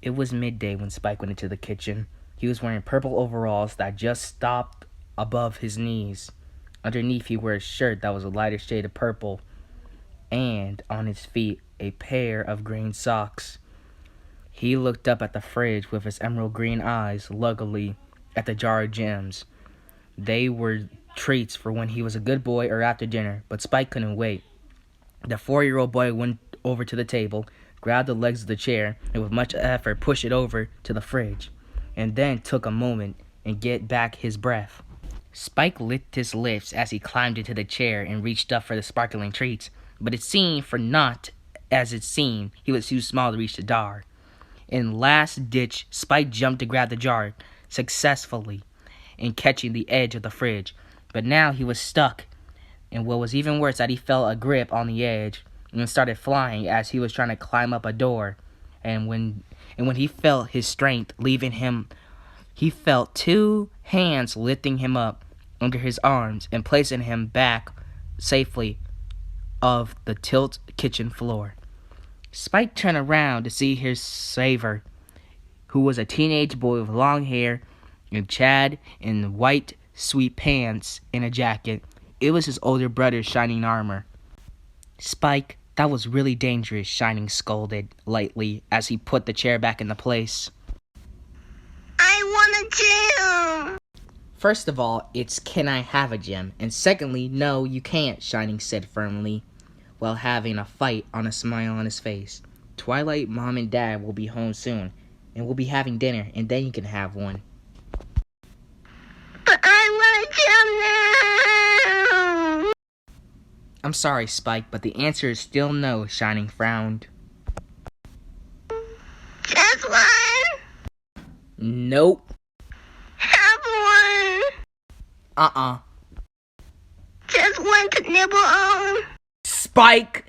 It was midday when Spike went into the kitchen. He was wearing purple overalls that just stopped above his knees. Underneath, he wore a shirt that was a lighter shade of purple, and on his feet, a pair of green socks. He looked up at the fridge with his emerald green eyes, luggily, at the jar of gems. They were treats for when he was a good boy or after dinner, but Spike couldn't wait. The 4-year-old boy went over to the table, grabbed the legs of the chair, and with much effort pushed it over to the fridge, and then took a moment and get back his breath. Spike licked his lips as he climbed into the chair and reached up for the sparkling treats, but it seemed for not as it seemed. He was too small to reach the jar. In last ditch, Spike jumped to grab the jar, successfully in catching the edge of the fridge, but now he was stuck. And what was even worse, that he felt a grip on the edge and started flying as he was trying to climb up a door. And when he felt his strength leaving him, he felt 2 hands lifting him up under his arms and placing him back safely of the tilt kitchen floor. Spike turned around to see his savior, who was a teenage boy with long hair and Chad in white sweet pants and a jacket. It was his older brother's Shining armor. "Spike, that was really dangerous," Shining scolded lightly as he put the chair back into place. I want a gem! "First of all, it's can I have a gem? And secondly, no, you can't," Shining said firmly, while having a fight on a smile on his face. "Twilight, Mom, and Dad will be home soon, and we'll be having dinner, and then you can have one." But I want a gem now! "I'm sorry, Spike, but the answer is still no," Shining frowned. Just one? "Nope." Have one! Just one to nibble on? "Spike!"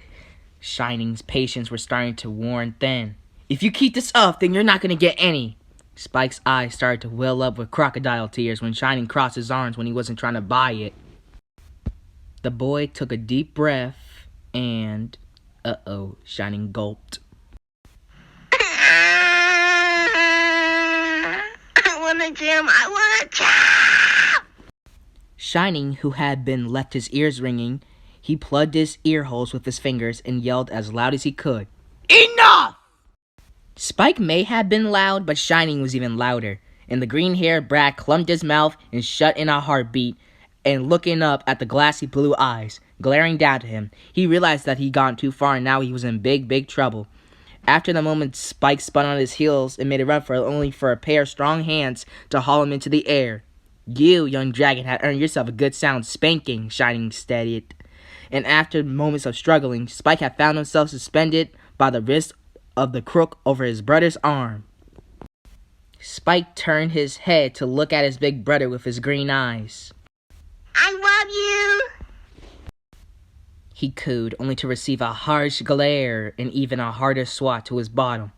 Shining's patience were starting to worn thin. "If you keep this up, then you're not going to get any." Spike's eyes started to well up with crocodile tears when Shining crossed his arms when he wasn't trying to buy it. The boy took a deep breath and... Shining gulped. I want a gem! I want a gem! Shining, who had been left his ears ringing, he plugged his ear holes with his fingers and yelled as loud as he could, "Enough!" Spike may have been loud, but Shining was even louder, and the green-haired brat clumped his mouth and shut in a heartbeat, and looking up at the glassy blue eyes, glaring down to him, he realized that he'd gone too far and now he was in big trouble. After the moment, Spike spun on his heels and made a run for it, only for a pair of strong hands to haul him into the air. "You, young dragon, had earned yourself a good sound spanking," Shining steadied. And after moments of struggling, Spike had found himself suspended by the wrist of the crook over his brother's arm. Spike turned his head to look at his big brother with his green eyes. I love you! He cooed, only to receive a harsh glare and even a harder swat to his bottom.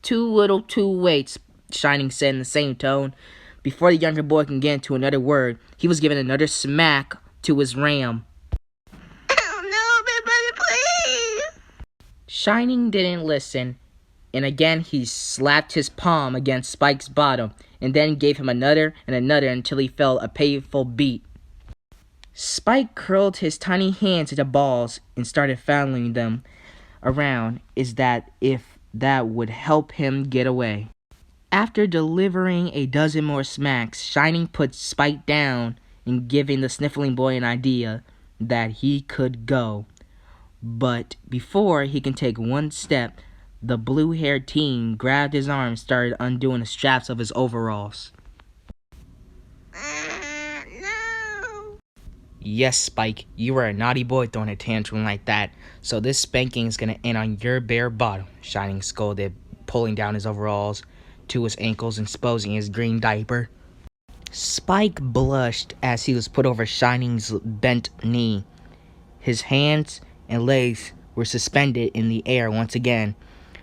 "Too little, too late," Shining said in the same tone. Before the younger boy can get into another word, he was given another smack to his ram. Oh no, big brother, please! Shining didn't listen, and again he slapped his palm against Spike's bottom, and then gave him another and another until he felt a painful beat. Spike curled his tiny hands into balls and started fondling them around as that if that would help him get away. After delivering a dozen more smacks, Shining put Spike down and giving the sniffling boy an idea that he could go. But before he can take one step, the blue-haired teen grabbed his arm and started undoing the straps of his overalls. No. "Yes, Spike, you were a naughty boy throwing a tantrum like that, so this spanking is going to end on your bare bottom," Shining scolded, pulling down his overalls to his ankles and exposing his green diaper. Spike blushed as he was put over Shining's bent knee. His hands and legs were suspended in the air once again.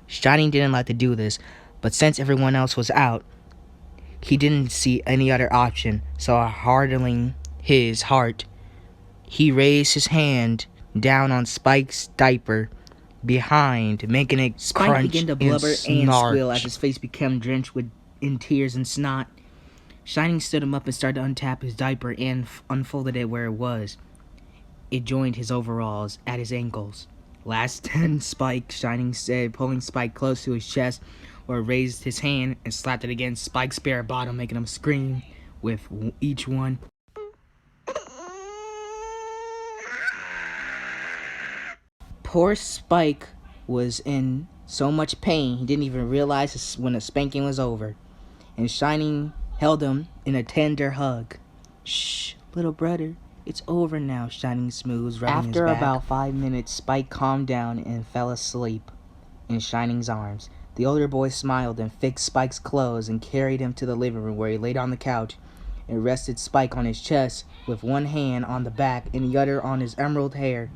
Shining didn't like to do this, but since everyone else was out, he didn't see any other option, so hardening his heart, he raised his hand down on Spike's diaper, behind, making it Spike crunch began to blubber and squeal as snarch. his face became drenched in tears and snot. Shining stood him up and started to untap his diaper and unfolded it where it was. It joined his overalls at his ankles. Last 10, Spike, Shining said, pulling Spike close to his chest, or raised his hand and slapped it against Spike's bare bottom, making him scream with each one. Poor Spike was in so much pain he didn't even realize when the spanking was over, and Shining held him in a tender hug. "Shh, little brother, it's over now," Shining smooths, rubbing his back. After about 5 minutes, Spike calmed down and fell asleep in Shining's arms. The older boy smiled and fixed Spike's clothes and carried him to the living room, where he laid on the couch and rested Spike on his chest with one hand on the back and the other on his emerald hair.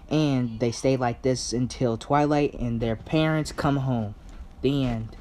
And they stayed like this until twilight and their parents come home. The end.